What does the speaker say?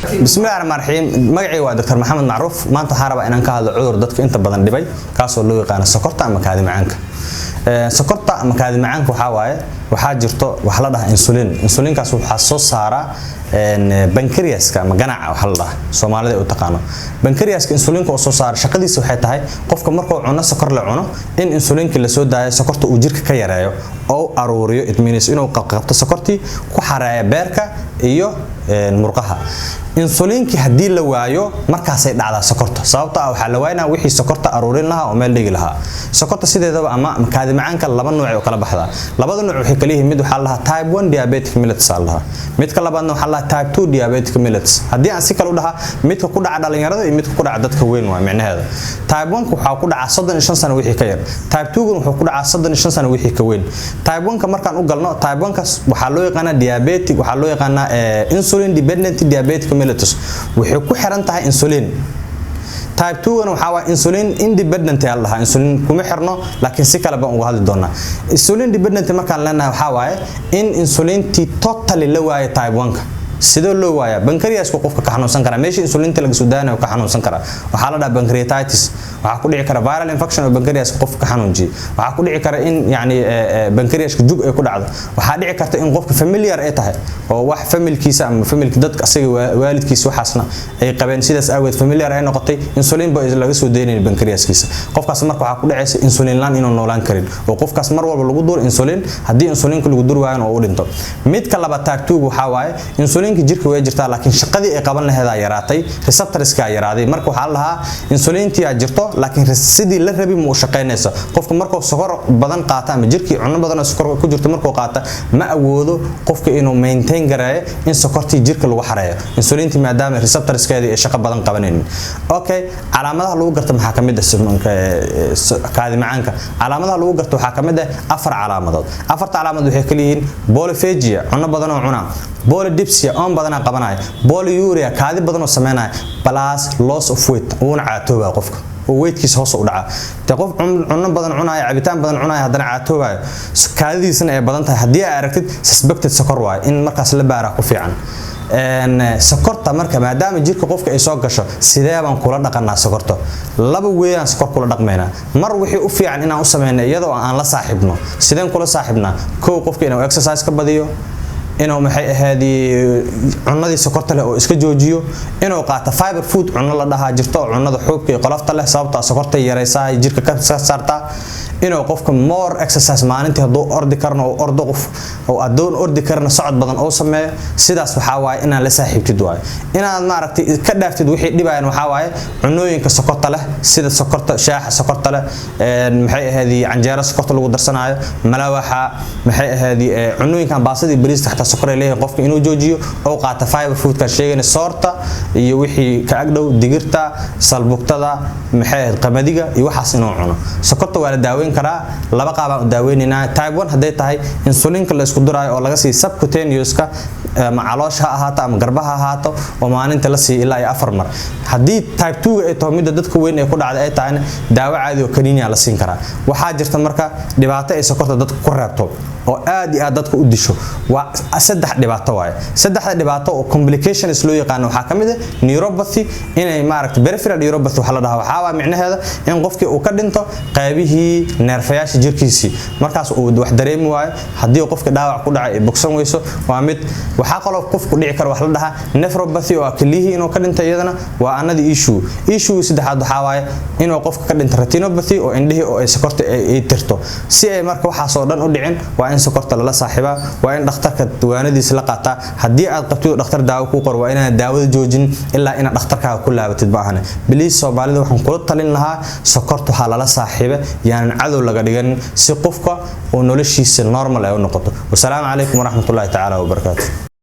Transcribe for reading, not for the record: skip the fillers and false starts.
بسم الله الرحمن الرحيم magacay waa Dr. Maxamed Macruuf maanta waxaan rabaa inaan ka hadlo cudur dadka inta badan dhibay kaas oo loo yaqaan sokorta ama kaadi macaanka sokorta ama kaadi macaanka waxa jirto wax la dhahaa insulinkaas waxa soo saara pancreaska ama ganaca waxa la dhahaa Soomaalida u taqaano pancreaska insulinka oo soo saara shaqadiisa waxay tahay qofka markuu cuno sokor la cuno in insulinka la soo daayo sokorta uu jirka ka yareeyo oo aruuriyo it means inuu qabto sokortii ku xareeyo beerka iyo murqaha insulinki hadii la waayo markaas ay dhacdaa sokorta sababtoo ah waxa la waayna wixii sokorta aruurin lahaa oo meel dhigi lahaa sokorta sideedaba ama kaadi macaanka laba nooc oo kala baxda labada nooc waxay kala yihiin mid waxa la type 1 diabetic mellitus ah midka labaadna waxa la type 2 diabetic mellitus hadii aan si kale u dhaha midka ku dhaca dhalinyarada iyo midka ku dhaca dadka weyn waa macnaheedu type 1 waxa ku dhaca 35 sano wixii ka yar type 2 waxa ku dhaca 35 sano wixii ka weyn type 1 ka markaan u galno type 1 kaas waxa loo yaqaan diabetic waxa loo yaqaan insulin dependent diabetic mellitus waxay ku xiran tahay insulin type 2 waxa waa insulin independent ah laha insulin kuma xirno laakiin si kale baan uga hadli doonaa insulin dependent markaan leenahay waxa waaye in insulinti totally la waayo type 1 ka sidoo loo waaya pancreasku qofka ka xanuunsan kara meesha insulinta laga soo daanayo ka xanuunsan kara waxa la dhahaa pancreatitis waxa ku dhici kara viral infection oo pancreas qofka ka xanuunjiyo waxa ku dhici kara in yani pancreaska jug ay ku dhacdo waxa dhici karta in qofka familiar ay tahay oo wax familkiisa ama familka dadka asaga waalidkiisa waxaasna ay qabeen sidaas awgeed familiar ay noqotay insulin ba laga soo daynay pancreaskiisa qofkaas marka waxa ku dhacaysa insulin laan inuu noolaan karin oo qofkaas mar walba lagu dur insulin hadii insulinka lagu dur waayo oo u dhinto midka laba type 2 waxa waaye insulin jirka way jirtaa laakiin shaqadii ay qaban lahayd ay yaraatay receptorska ay yaraaday marka waxa la insulinti ay jirto laakiin sidii la rabay ma u shaqeynayso qofka markuu sokor badan qaata ama jirkii cunno badan oo sokor ku jirto markuu qaata ma awoodo qofka inuu maintain gareeyo in sokortii jirka lagu xareeyo insulinti maadaama receptorskeedii ay shaqo badan qabanayeen okay calaamadaha lagu garto maxaa kamid ah kaadi macaanka calaamadaha lagu garto waxa kamid ah afar calaamadood afarta calaamadood waxay kala yihiin polyphagia cunno badan oo cuna polydipsia on badana qabanaya polyuria kaadi badan oo sameynaya plus loss of weight uuna caatooba qofka oo weightkiisa hoos u dhaca ta qof cunno badan cunaya cabitaan badan cunaya hadana caatoobayo kaadidiisana ay badan tahay hadii aad aragtid suspected sokor waay in markaas la baara ku fiican sokorta marka maadaama jirka qofka ay soo gasho sidee baan kula dhaqanaa sokorta laba weeyaan sokor kula dhaqmeena mar wixii u fiican inaan u sameeyno iyadoo aan la saaxiibno sideen kula saaxiibnaa koow qofka inuu exercise ka badiyo inuu maxay ahaadii cunadii sokorta leh oo iska joojiyo inuu qaato fiber food cunno la dhahaa jirto cunada xoogga iyo qolofta leh sababta sokorta yareysaa jirka ka saarta inuu qofka more exercise maalintii haduu ordi karno oo ordo qof oo adoon ordi karna socod badan oo sameeyo sidaas waxa waaye inaan la saaxiibtid waay inaad ma aragtay ka dhaaftid wixii dhibayaan waxa waaye cunooyinka sokorta leh sida sokorta shaaha sokorta leh maxay ahaadii canjeero sokorta lagu darsanaayo malawaxa maxay ahaadii cunooyinkan baasadii bariiska xataa sokor ay leeyahay qofka inuu joojiyo oo qaato fiber food ka sheegana soorta iyo wixii ka agdhow digirta salbugtada maxay ahayd qamadiga iyo waxaas inuu cuno sokorta waa la daaweyn karaa laba qaab aan daaweynina type 1 haday tahay insulinka la isku duraayo oo laga sii subcutaneouska ma caloosha ahaato ama garbaha ahaato oo maalinta la sii ilaa 4 mar hadii type 2 ay tahay mid dadka weyn ay ku dhacday ay tahay daawo caadi oo kaniiniya la siin karaa waxa jirta marka dhibaato ay sokorta dadka ku reebto oo aad iyo aad dadka u disho waa saddex dhibaato waay saddexda dhibaato oo complications loo yaqaan waxa kamid ah neuropathy inay maaragtay peripheral neuropathy waxa la dhahaa waxa waa micnaheeda in qofkii uu ka dhinto qaybihii neerfayaasha jirkiisa markaas uu wax dareemi waayo hadii qofka dhaawac ku dhacay bogsan weyso waa mid waxa qaloo qofku dhici karo wax la dhahaa nephropathy oo kalihi inuu ka dhinto iyadana waa another issue saddexaad waxa waaye inuu qofka ka dhinto retinopathy oo indhihii oo ay sokorta ay tirto si ay marka waxa soo dhan u dhicin waa in sokorta la saaxiiba waa in dhakhtarka diiwaanadiisa la qaata hadii aad qabto dhakhtar daawo ku qor waa inaad daawada joojin ilaa inaad dhakhtarkaaga ku laabatid baahane biliis Soomaalida waxaan kula talin lahaa sokorta waxa la saaxiiba yaan cadow laga dhigan si qofka oo noloshiisa normal ay u noqoto wassalaamu calaykum waraxmatullaahi ta'ala wa barakaatuh